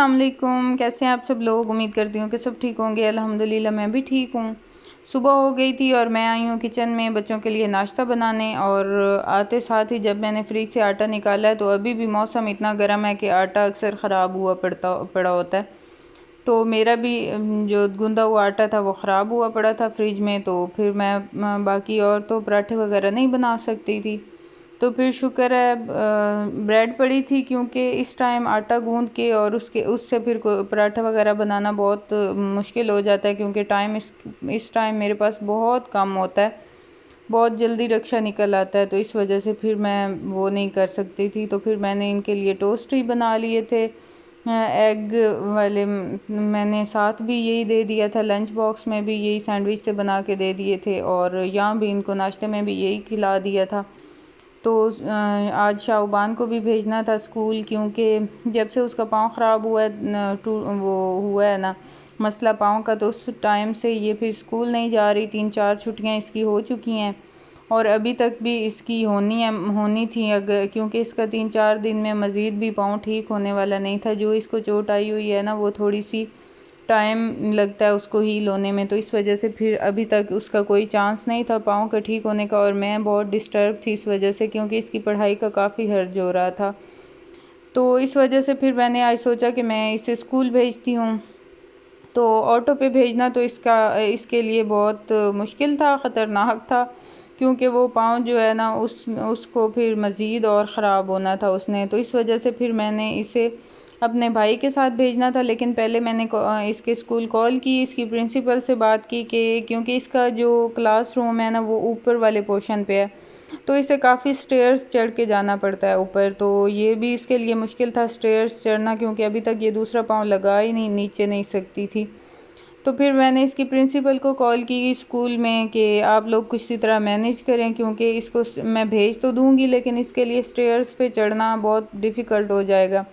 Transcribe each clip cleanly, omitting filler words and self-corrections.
अस्सलाम वालेकुम। कैसे हैं आप सब लोग? उम्मीद करती हूँ कि सब ठीक होंगे। अल्हम्दुलिल्लाह मैं भी ठीक हूँ। सुबह हो गई थी और मैं आई हूँ किचन में बच्चों के लिए नाश्ता बनाने, और आते साथ ही जब मैंने फ्रिज से आटा निकाला है तो अभी भी मौसम इतना गर्म है कि आटा अक्सर ख़राब हुआ पड़ा होता है। तो मेरा भी जो गूंदा हुआ आटा था वो ख़राब हुआ पड़ा था फ्रिज में, तो फिर मैं बाकी और तो पराठे वगैरह नहीं बना सकती थी। तो फिर शुक्र है ब्रेड पड़ी थी, क्योंकि इस टाइम आटा गूंद के और उससे फिर पराठा वगैरह बनाना बहुत मुश्किल हो जाता है, क्योंकि टाइम इस टाइम मेरे पास बहुत कम होता है, बहुत जल्दी रक्षा निकल आता है। तो इस वजह से फिर मैं वो नहीं कर सकती थी। तो फिर मैंने इनके लिए टोस्ट ही बना लिए थे एग वाले। मैंने साथ भी यही दे दिया था, लंच बॉक्स में भी यही सैंडविच से बना के दे दिए थे, और यहाँ भी इनको नाश्ते में भी यही खिला दिया था। तो आज शाहबान को भी भेजना था स्कूल, क्योंकि जब से उसका पाँव ख़राब हुआ है वो हुआ है ना मसला पाँव का, तो उस टाइम से ये फिर स्कूल नहीं जा रही। 3-4 छुट्टियां इसकी हो चुकी हैं और अभी तक भी इसकी होनी थी, अगर क्योंकि इसका 3-4 दिन में मज़ीद भी पाँव ठीक होने वाला नहीं था। जो इसको चोट आई हुई है ना, वो थोड़ी सी टाइम लगता है उसको हील होने में, तो इस वजह से फिर अभी तक उसका कोई चांस नहीं था पाँव का ठीक होने का। और मैं बहुत डिस्टर्ब थी इस वजह से, क्योंकि इसकी पढ़ाई का काफ़ी हर्ज हो रहा था। तो इस वजह से फिर मैंने आज सोचा कि मैं इसे स्कूल भेजती हूँ। तो ऑटो पे भेजना तो इसके लिए बहुत मुश्किल था, ख़तरनाक था, क्योंकि वो पाँव जो है ना उसको फिर मज़ीद और ख़राब होना था उसने। तो इस वजह से फिर मैंने इसे अपने भाई के साथ भेजना था। लेकिन पहले मैंने इसके स्कूल कॉल की, इसकी प्रिंसिपल से बात की कि क्योंकि इसका जो क्लासरूम है ना वो ऊपर वाले पोर्शन पे है, तो इसे काफ़ी स्टेयर्स चढ़ के जाना पड़ता है ऊपर। तो ये भी इसके लिए मुश्किल था स्टेयर्स चढ़ना, क्योंकि अभी तक ये दूसरा पाँव लगा ही नहीं, नीचे नहीं सकती थी। तो फिर मैंने इसकी प्रिंसिपल को कॉल की स्कूल में कि आप लोग किसी तरह मैनेज करें, क्योंकि इसको मैं भेज तो दूंगी लेकिन इसके लिए स्टेयर्स पे चढ़ना बहुत डिफ़िकल्ट हो जाएगा।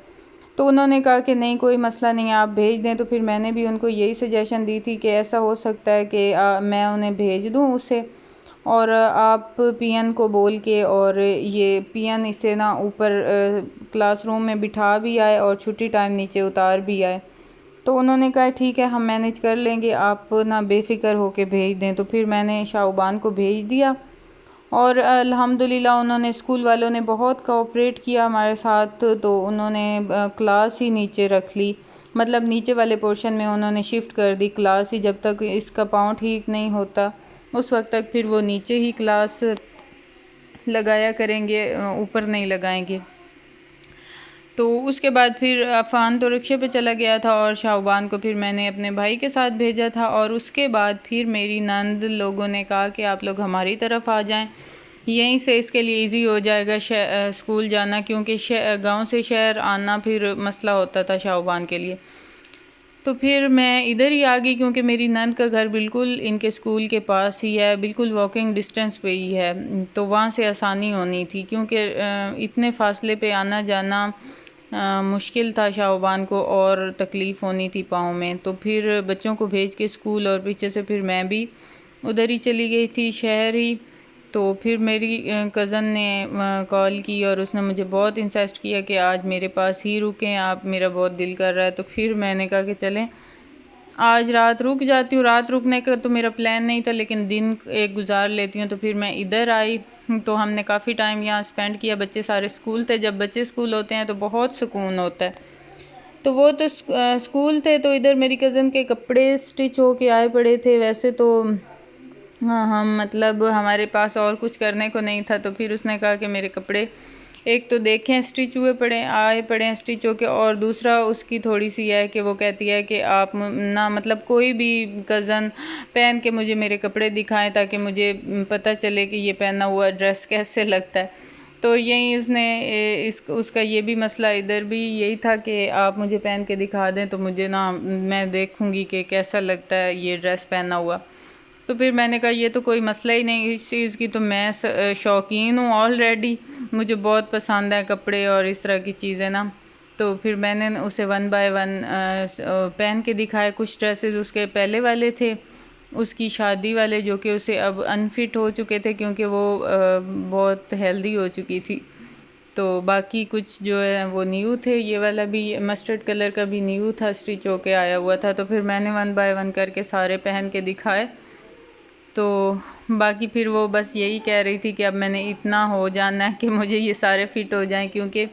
तो उन्होंने कहा कि नहीं, कोई मसला नहीं है, आप भेज दें। तो फिर मैंने भी उनको यही सजेशन दी थी कि ऐसा हो सकता है कि मैं उन्हें भेज दूं उसे, और आप पीएन को बोल के, और ये पीएन इसे ना ऊपर क्लासरूम में बिठा भी आए और छुट्टी टाइम नीचे उतार भी आए। तो उन्होंने कहा ठीक है, हम मैनेज कर लेंगे, आप ना बेफ़िक्र होके भेज दें। तो फिर मैंने शाहबान को भेज दिया, और अल्हम्दुलिल्लाह उन्होंने स्कूल वालों ने बहुत कोऑपरेट किया हमारे साथ। तो उन्होंने क्लास ही नीचे रख ली, मतलब नीचे वाले पोर्शन में उन्होंने शिफ्ट कर दी क्लास ही। जब तक इसका पाँव ठीक नहीं होता उस वक्त तक फिर वो नीचे ही क्लास लगाया करेंगे, ऊपर नहीं लगाएंगे। तो उसके बाद फिर अफ़ान तो रिक्शे पे चला गया था, और शाहबान को फिर मैंने अपने भाई के साथ भेजा था। और उसके बाद फिर मेरी नंद लोगों ने कहा कि आप लोग हमारी तरफ आ जाएं, यहीं से इसके लिए इजी हो जाएगा स्कूल जाना, क्योंकि गांव से शहर आना फिर मसला होता था शाहबान के लिए। तो फिर मैं इधर ही आ गई, क्योंकि मेरी नंद का घर बिल्कुल इनके स्कूल के पास ही है, बिल्कुल वॉकिंग डिस्टेंस पे ही है। तो वहाँ से आसानी होनी थी, क्योंकि इतने फासले पे आना जाना मुश्किल था शाहबान को, और तकलीफ़ होनी थी पाँव में। तो फिर बच्चों को भेज के स्कूल, और पीछे से फिर मैं भी उधर ही चली गई थी शहर ही। तो फिर मेरी कज़न ने कॉल की, और उसने मुझे बहुत इंसिस्ट किया कि आज मेरे पास ही रुकें आप, मेरा बहुत दिल कर रहा है। तो फिर मैंने कहा कि चलें आज रात रुक जाती हूँ। रात रुकने का तो मेरा प्लान नहीं था, लेकिन दिन एक गुजार लेती हूँ। तो फिर मैं इधर आई, तो हमने काफ़ी टाइम यहाँ स्पेंड किया। बच्चे सारे स्कूल थे, जब बच्चे स्कूल होते हैं तो बहुत सुकून होता है। तो वो तो स्कूल थे, तो इधर मेरी कज़न के कपड़े स्टिच हो के आए पड़े थे। वैसे तो हाँ, हम मतलब हमारे पास और कुछ करने को नहीं था। तो फिर उसने कहा कि मेरे कपड़े एक तो देखें स्टिच हुए पड़े आए पड़े हैं स्टिच होके, और दूसरा उसकी थोड़ी सी है कि वो कहती है कि आप ना मतलब कोई भी कज़न पहन के मुझे मेरे कपड़े दिखाएं, ताकि मुझे पता चले कि ये पहना हुआ ड्रेस कैसे लगता है। तो यही उसने उसका ये भी मसला इधर भी यही था कि आप मुझे पहन के दिखा दें, तो मुझे ना मैं देखूँगी कि कैसा लगता है ये ड्रेस पहना हुआ। तो फिर मैंने कहा ये तो कोई मसला ही नहीं इस चीज़ की, तो मैं शौकीन हूँ ऑलरेडी, मुझे बहुत पसंद है कपड़े और इस तरह की चीज़ें ना। तो फिर मैंने उसे 1 बाय 1 पहन के दिखाए। कुछ ड्रेसेस उसके पहले वाले थे, उसकी शादी वाले, जो कि उसे अब अनफिट हो चुके थे, क्योंकि वो बहुत हेल्दी हो चुकी थी। तो बाकी कुछ जो है वो न्यू थे। ये वाला भी मस्टर्ड कलर का भी न्यू था, स्टिच होके आया हुआ था। तो फिर मैंने 1 बाय 1 करके सारे पहन के दिखाए। तो बाकी फिर वो बस यही कह रही थी कि अब मैंने इतना हो जाना है कि मुझे ये सारे फिट हो जाएं, क्योंकि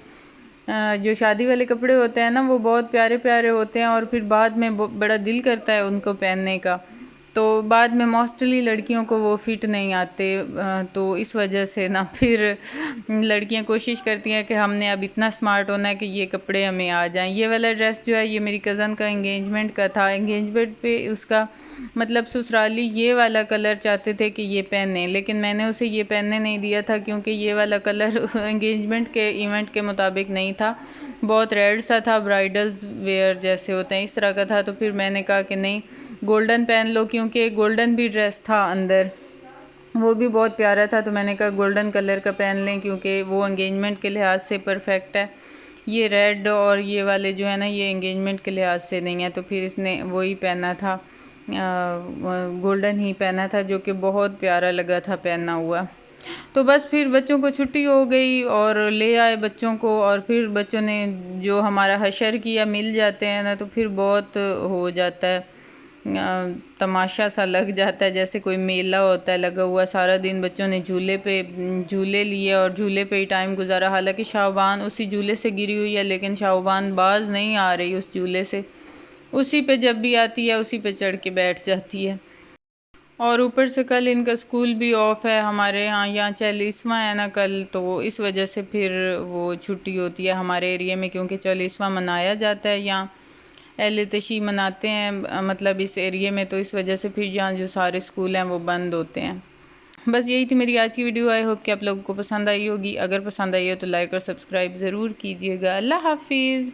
जो शादी वाले कपड़े होते हैं ना वो बहुत प्यारे प्यारे होते हैं और फिर बाद में बड़ा दिल करता है उनको पहनने का। तो बाद में मोस्टली लड़कियों को वो फिट नहीं आते, तो इस वजह से ना फिर लड़कियां कोशिश करती हैं कि हमने अब इतना स्मार्ट होना है कि ये कपड़े हमें आ जाएं। ये वाला ड्रेस जो है ये मेरी कज़न का एंगेजमेंट का था। एंगेजमेंट पे उसका मतलब ससुराली ये वाला कलर चाहते थे कि ये पहने, लेकिन मैंने उसे ये पहनने नहीं दिया था क्योंकि ये वाला कलर एंगेजमेंट के इवेंट के मुताबिक नहीं था, बहुत रेड सा था, ब्राइडल्स वेयर जैसे होते हैं इस तरह का था। तो फिर मैंने कहा कि नहीं गोल्डन पहन लो, क्योंकि गोल्डन भी ड्रेस था अंदर, वो भी बहुत प्यारा था। तो मैंने कहा गोल्डन कलर का पहन लें क्योंकि वो एंगेजमेंट के लिहाज से परफेक्ट है। ये रेड और ये वाले जो है ना ये एंगेजमेंट के लिहाज से नहीं है। तो फिर इसने वही पहना था, गोल्डन ही पहना था, जो कि बहुत प्यारा लगा था पहना हुआ। तो बस फिर बच्चों को छुट्टी हो गई और ले आए बच्चों को, और फिर बच्चों ने जो हमारा हशर किया, मिल जाते हैं ना तो फिर बहुत हो जाता है, तमाशा सा लग जाता है, जैसे कोई मेला होता है लगा हुआ। सारा दिन बच्चों ने झूले पे झूले लिए और झूले पे ही टाइम गुजारा। हालांकि शाहबान उसी झूले से गिरी हुई है, लेकिन शाहबान बाज नहीं आ रही उस झूले से, उसी पे जब भी आती है उसी पे चढ़ के बैठ जाती है। और ऊपर से कल इनका स्कूल भी ऑफ है, हमारे यहाँ 40वां है ना कल, तो इस वजह से फिर वो छुट्टी होती है हमारे एरिया में, क्योंकि 40वां मनाया जाता है यहाँ, अहले तशी मनाते हैं मतलब इस एरिया में। तो इस वजह से फिर यहाँ जो सारे स्कूल हैं वो बंद होते हैं। बस यही थी मेरी आज की वीडियो। आई होप कि आप लोगों को पसंद आई होगी। अगर पसंद आई हो तो लाइक और सब्सक्राइब ज़रूर कीजिएगा। अल्लाह हाफिज़।